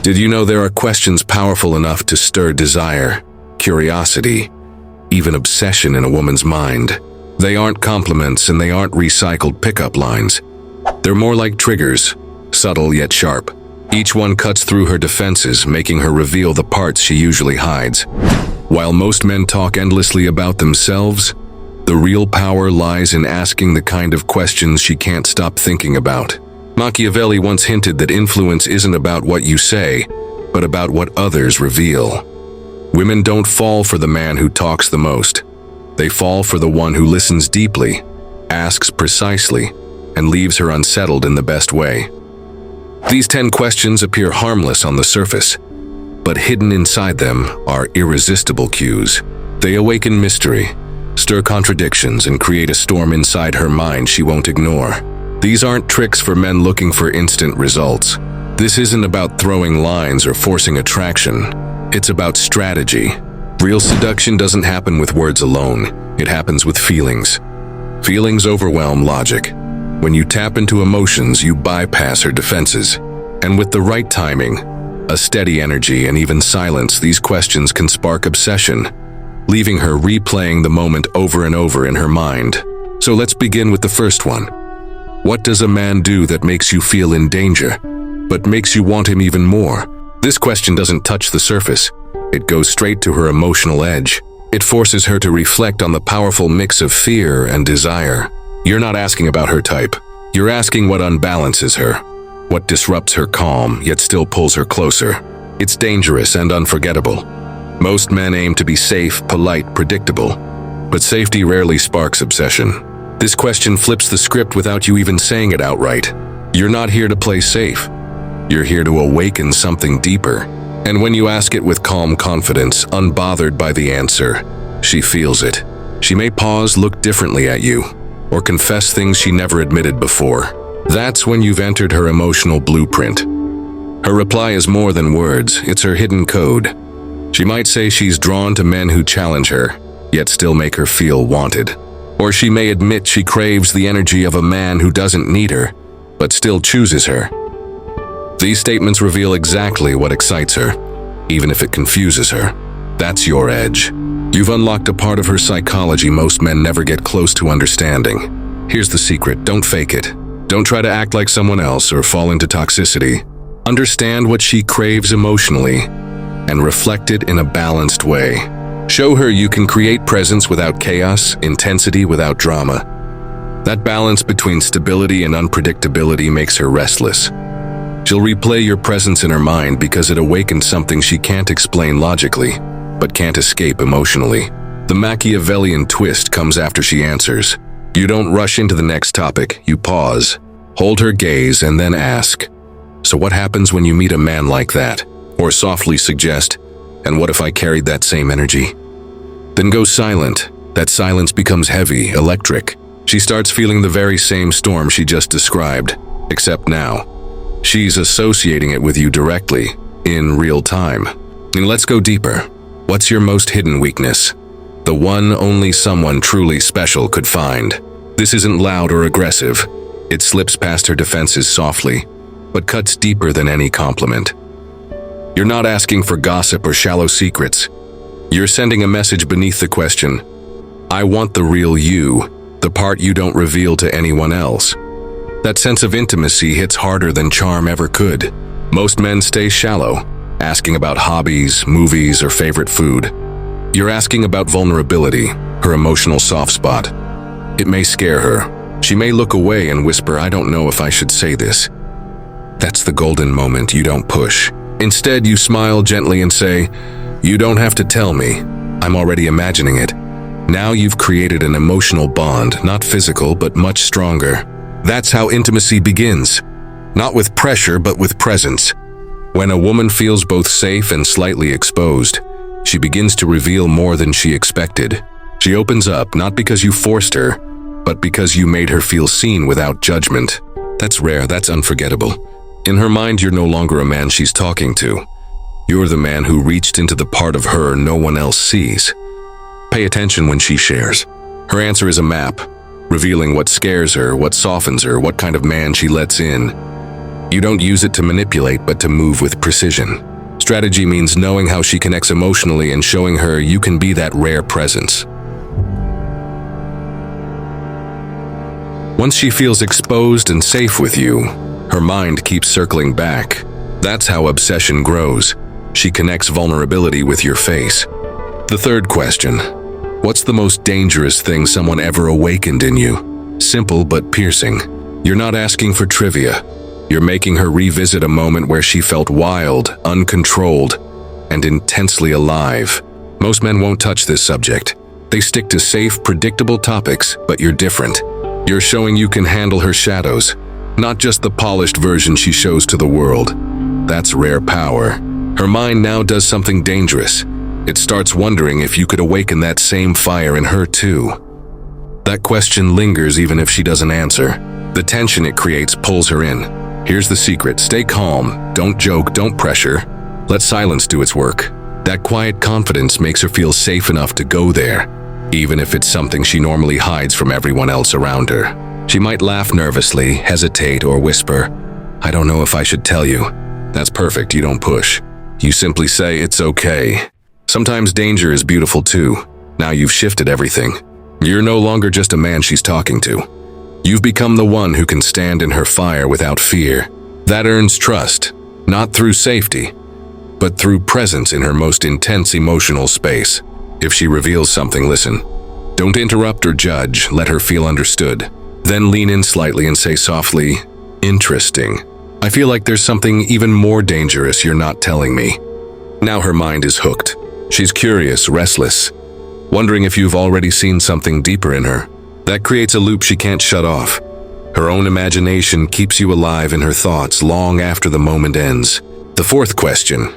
Did you know there are questions powerful enough to stir desire, curiosity, even obsession in a woman's mind? They aren't compliments and they aren't recycled pickup lines. They're more like triggers, subtle yet sharp. Each one cuts through her defenses, making her reveal the parts she usually hides. While most men talk endlessly about themselves, the real power lies in asking the kind of questions she can't stop thinking about. Machiavelli once hinted that influence isn't about what you say, but about what others reveal. Women don't fall for the man who talks the most. They fall for the one who listens deeply, asks precisely, and leaves her unsettled in the best way. These 10 questions appear harmless on the surface, but hidden inside them are irresistible cues. They awaken mystery, stir contradictions, and create a storm inside her mind she won't ignore. These aren't tricks for men looking for instant results. This isn't about throwing lines or forcing attraction. It's about strategy. Real seduction doesn't happen with words alone. It happens with feelings. Feelings overwhelm logic. When you tap into emotions, you bypass her defenses. And with the right timing, a steady energy, and even silence, these questions can spark obsession, leaving her replaying the moment over and over in her mind. So let's begin with the first one. What does a man do that makes you feel in danger, but makes you want him even more? This question doesn't touch the surface. It goes straight to her emotional edge. It forces her to reflect on the powerful mix of fear and desire. You're not asking about her type. You're asking what unbalances her, what disrupts her calm, yet still pulls her closer. It's dangerous and unforgettable. Most men aim to be safe, polite, predictable, but safety rarely sparks obsession. This question flips the script without you even saying it outright. You're not here to play safe. You're here to awaken something deeper. And when you ask it with calm confidence, unbothered by the answer, she feels it. She may pause, look differently at you, or confess things she never admitted before. That's when you've entered her emotional blueprint. Her reply is more than words, it's her hidden code. She might say she's drawn to men who challenge her, yet still make her feel wanted. Or she may admit she craves the energy of a man who doesn't need her, but still chooses her. These statements reveal exactly what excites her, even if it confuses her. That's your edge. You've unlocked a part of her psychology most men never get close to understanding. Here's the secret: don't fake it. Don't try to act like someone else or fall into toxicity. Understand what she craves emotionally and reflect it in a balanced way. Show her you can create presence without chaos, intensity without drama. That balance between stability and unpredictability makes her restless. She'll replay your presence in her mind because it awakens something she can't explain logically, but can't escape emotionally. The Machiavellian twist comes after she answers. You don't rush into the next topic, you pause, hold her gaze, and then ask, "So what happens when you meet a man like that?" Or softly suggest, "And what if I carried that same energy?" Then go silent. That silence becomes heavy, electric. She starts feeling the very same storm she just described, except now she's associating it with you directly, in real time. And let's go deeper. What's your most hidden weakness? The one only someone truly special could find. This isn't loud or aggressive. It slips past her defenses softly, but cuts deeper than any compliment. You're not asking for gossip or shallow secrets. You're sending a message beneath the question. I want the real you, the part you don't reveal to anyone else. That sense of intimacy hits harder than charm ever could. Most men stay shallow, asking about hobbies, movies, or favorite food. You're asking about vulnerability, her emotional soft spot. It may scare her. She may look away and whisper, "I don't know if I should say this." That's the golden moment you don't push. Instead, you smile gently and say, "You don't have to tell me. I'm already imagining it." Now you've created an emotional bond, not physical, but much stronger. That's how intimacy begins. Not with pressure, but with presence. When a woman feels both safe and slightly exposed, she begins to reveal more than she expected. She opens up, not because you forced her, but because you made her feel seen without judgment. That's rare, that's unforgettable. In her mind, you're no longer a man she's talking to. You're the man who reached into the part of her no one else sees. Pay attention when she shares. Her answer is a map, revealing what scares her, what softens her, what kind of man she lets in. You don't use it to manipulate, but to move with precision. Strategy means knowing how she connects emotionally and showing her you can be that rare presence. Once she feels exposed and safe with you, her mind keeps circling back. That's how obsession grows. She connects vulnerability with your face. The third question: what's the most dangerous thing someone ever awakened in you? Simple but piercing. You're not asking for trivia. You're making her revisit a moment where she felt wild, uncontrolled, and intensely alive. Most men won't touch this subject. They stick to safe, predictable topics, but you're different. You're showing you can handle her shadows, not just the polished version she shows to the world. That's rare power. Her mind now does something dangerous. It starts wondering if you could awaken that same fire in her too. That question lingers even if she doesn't answer. The tension it creates pulls her in. Here's the secret: stay calm, don't joke, don't pressure. Let silence do its work. That quiet confidence makes her feel safe enough to go there, even if it's something she normally hides from everyone else around her. She might laugh nervously, hesitate, or whisper, "I don't know if I should tell you." That's perfect, you don't push. You simply say, "It's okay." Sometimes danger is beautiful too. Now you've shifted everything. You're no longer just a man she's talking to. You've become the one who can stand in her fire without fear. That earns trust, not through safety, but through presence in her most intense emotional space. If she reveals something, listen. Don't interrupt or judge, let her feel understood. Then lean in slightly and say softly, "Interesting. I feel like there's something even more dangerous you're not telling me." Now her mind is hooked. She's curious, restless, wondering if you've already seen something deeper in her. That creates a loop she can't shut off. Her own imagination keeps you alive in her thoughts long after the moment ends. The fourth question: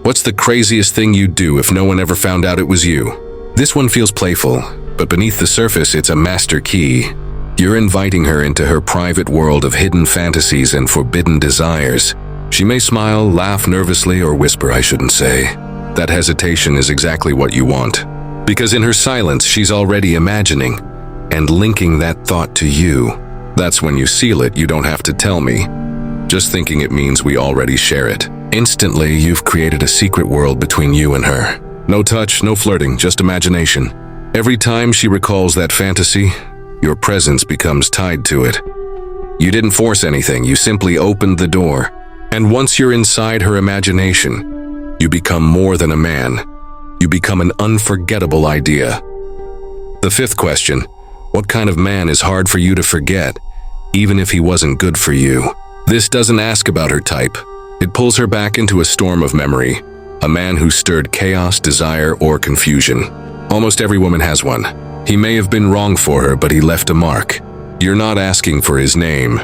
what's the craziest thing you'd do if no one ever found out it was you? This one feels playful, but beneath the surface it's a master key. You're inviting her into her private world of hidden fantasies and forbidden desires. She may smile, laugh nervously, or whisper, "I shouldn't say." That hesitation is exactly what you want. Because in her silence, she's already imagining and linking that thought to you. That's when you seal it. You don't have to tell me. Just thinking it means we already share it. Instantly, you've created a secret world between you and her. No touch, no flirting, just imagination. Every time she recalls that fantasy, your presence becomes tied to it. You didn't force anything, you simply opened the door. And once you're inside her imagination, you become more than a man. You become an unforgettable idea. The fifth question: what kind of man is hard for you to forget, even if he wasn't good for you? This doesn't ask about her type. It pulls her back into a storm of memory. A man who stirred chaos, desire, or confusion. Almost every woman has one. He may have been wrong for her, but he left a mark. You're not asking for his name.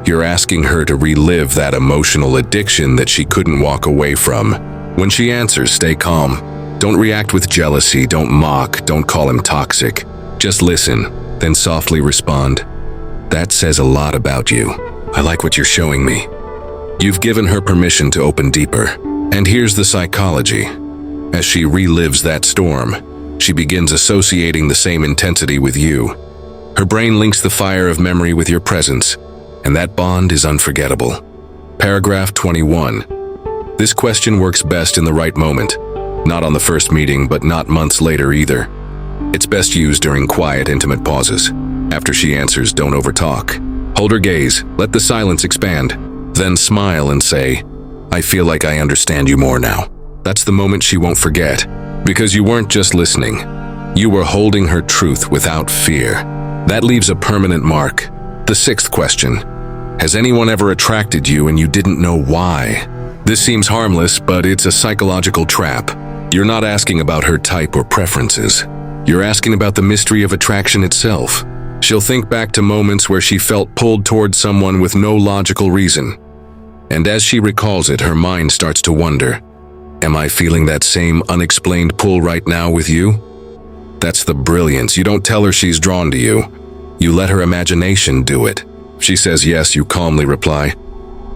You're asking her to relive that emotional addiction that she couldn't walk away from. When she answers, stay calm. Don't react with jealousy, don't mock, don't call him toxic. Just listen, then softly respond. That says a lot about you. I like what you're showing me. You've given her permission to open deeper. And here's the psychology. As she relives that storm, she begins associating the same intensity with you. Her brain links the fire of memory with your presence, and that bond is unforgettable. Paragraph 21. This question works best in the right moment. Not on the first meeting, but not months later either. It's best used during quiet, intimate pauses. After she answers, don't overtalk. Hold her gaze, let the silence expand. Then smile and say, "I feel like I understand you more now." That's the moment she won't forget, because you weren't just listening. You were holding her truth without fear. That leaves a permanent mark. The sixth question: has anyone ever attracted you and you didn't know why? This seems harmless, but it's a psychological trap. You're not asking about her type or preferences. You're asking about the mystery of attraction itself. She'll think back to moments where she felt pulled toward someone with no logical reason. And as she recalls it, her mind starts to wonder, am I feeling that same unexplained pull right now with you? That's the brilliance. You don't tell her she's drawn to you. You let her imagination do it. If she says yes, you calmly reply,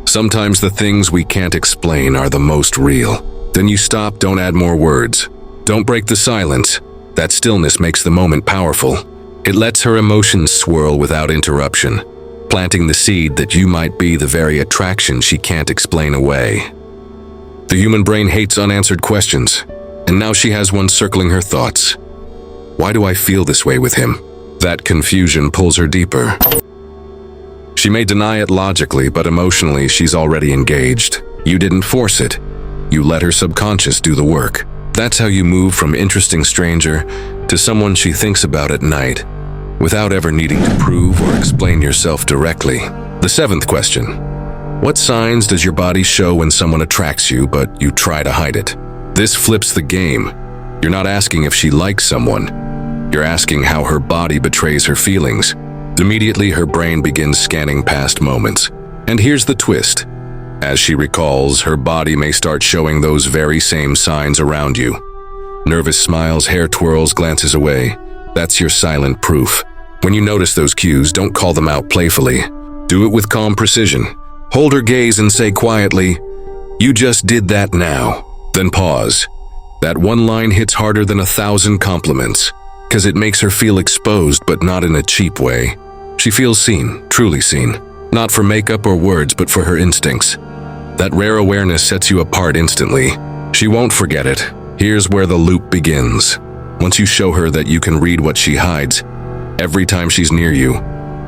"Sometimes the things we can't explain are the most real." Then you stop, don't add more words. Don't break the silence. That stillness makes the moment powerful. It lets her emotions swirl without interruption. planting the seed that you might be the very attraction she can't explain away. The human brain hates unanswered questions, and now she has one circling her thoughts. Why do I feel this way with him? That confusion pulls her deeper. She may deny it logically, but emotionally she's already engaged. You didn't force it. You let her subconscious do the work. That's how you move from interesting stranger to someone she thinks about at night, without ever needing to prove or explain yourself directly. The 7th question. What signs does your body show when someone attracts you, but you try to hide it? This flips the game. You're not asking if she likes someone. You're asking how her body betrays her feelings. Immediately, her brain begins scanning past moments. And here's the twist. As she recalls, her body may start showing those very same signs around you. Nervous smiles, hair twirls, glances away. That's your silent proof. When you notice those cues, don't call them out playfully. Do it with calm precision. Hold her gaze and say quietly, "You just did that now." Then pause. That one line hits harder than 1,000 compliments, because it makes her feel exposed, but not in a cheap way. She feels seen, truly seen. Not for makeup or words, but for her instincts. That rare awareness sets you apart instantly. She won't forget it. Here's where the loop begins. Once you show her that you can read what she hides, every time she's near you,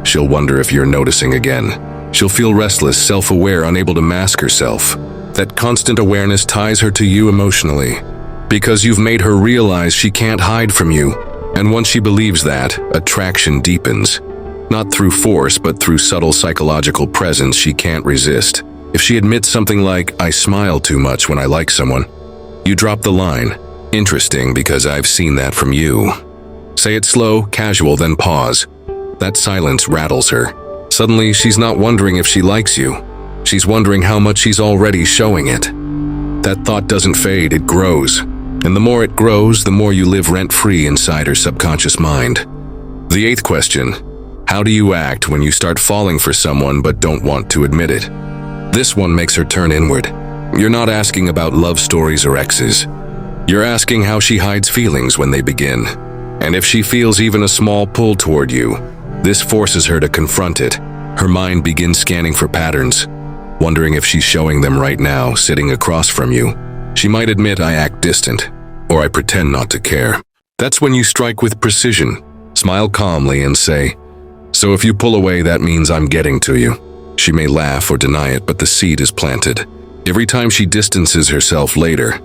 she'll wonder if you're noticing again. She'll feel restless, self-aware, unable to mask herself. That constant awareness ties her to you emotionally, because you've made her realize she can't hide from you. And once she believes that, attraction deepens. Not through force, but through subtle psychological presence she can't resist. If she admits something like, "I smile too much when I like someone," you drop the line, "Interesting, because I've seen that from you." Say it slow, casual, then pause. That silence rattles her. Suddenly, she's not wondering if she likes you. She's wondering how much she's already showing it. That thought doesn't fade, it grows. And the more it grows, the more you live rent-free inside her subconscious mind. The 8th question. How do you act when you start falling for someone but don't want to admit it? This one makes her turn inward. You're not asking about love stories or exes. You're asking how she hides feelings when they begin. And if she feels even a small pull toward you, this forces her to confront it. Her mind begins scanning for patterns, wondering if she's showing them right now, sitting across from you. She might admit, "I act distant," or "I pretend not to care." That's when you strike with precision. Smile calmly and say, "So if you pull away, that means I'm getting to you." She may laugh or deny it, but the seed is planted. Every time she distances herself later,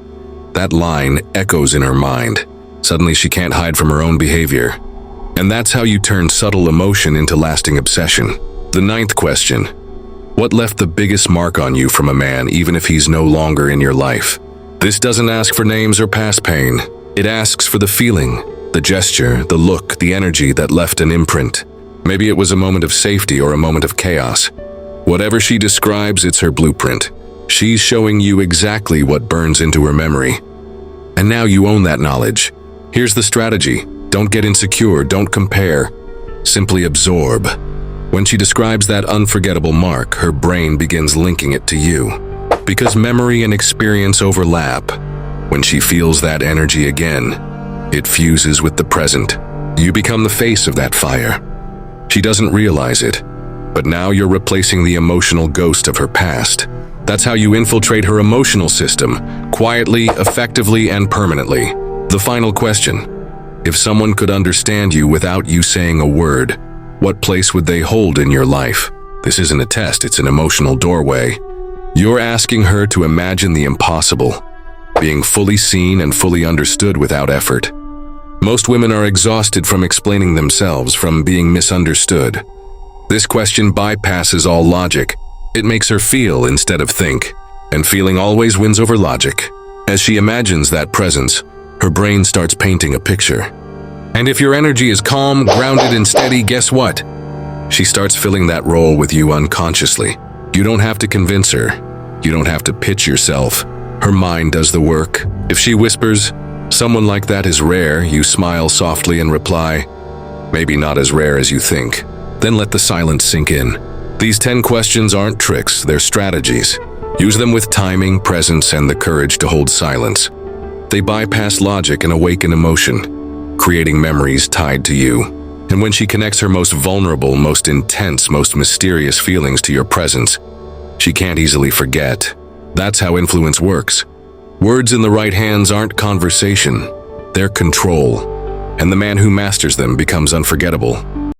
that line echoes in her mind. Suddenly she can't hide from her own behavior. And that's how you turn subtle emotion into lasting obsession. The 9th question. What left the biggest mark on you from a man, even if he's no longer in your life? This doesn't ask for names or past pain. It asks for the feeling, the gesture, the look, the energy that left an imprint. Maybe it was a moment of safety or a moment of chaos. Whatever she describes, it's her blueprint. She's showing you exactly what burns into her memory. And now you own that knowledge. Here's the strategy. Don't get insecure, don't compare. Simply absorb. When she describes that unforgettable mark, her brain begins linking it to you. Because memory and experience overlap. When she feels that energy again, it fuses with the present. You become the face of that fire. She doesn't realize it, but now you're replacing the emotional ghost of her past. That's how you infiltrate her emotional system, quietly, effectively, and permanently. The final question. If someone could understand you without you saying a word, what place would they hold in your life? This isn't a test, it's an emotional doorway. You're asking her to imagine the impossible, being fully seen and fully understood without effort. Most women are exhausted from explaining themselves, from being misunderstood. This question bypasses all logic. It makes her feel instead of think, and feeling always wins over logic. As she imagines that presence, her brain starts painting a picture. And if your energy is calm, grounded, and steady, guess what? She starts filling that role with you unconsciously. You don't have to convince her. You don't have to pitch yourself. Her mind does the work. If she whispers, "Someone like that is rare," you smile softly and reply, "Maybe not as rare as you think." Then let the silence sink in. These 10 questions aren't tricks, they're strategies. Use them with timing, presence, and the courage to hold silence. They bypass logic and awaken emotion, creating memories tied to you. And when she connects her most vulnerable, most intense, most mysterious feelings to your presence, she can't easily forget. That's how influence works. Words in the right hands aren't conversation, they're control. And the man who masters them becomes unforgettable.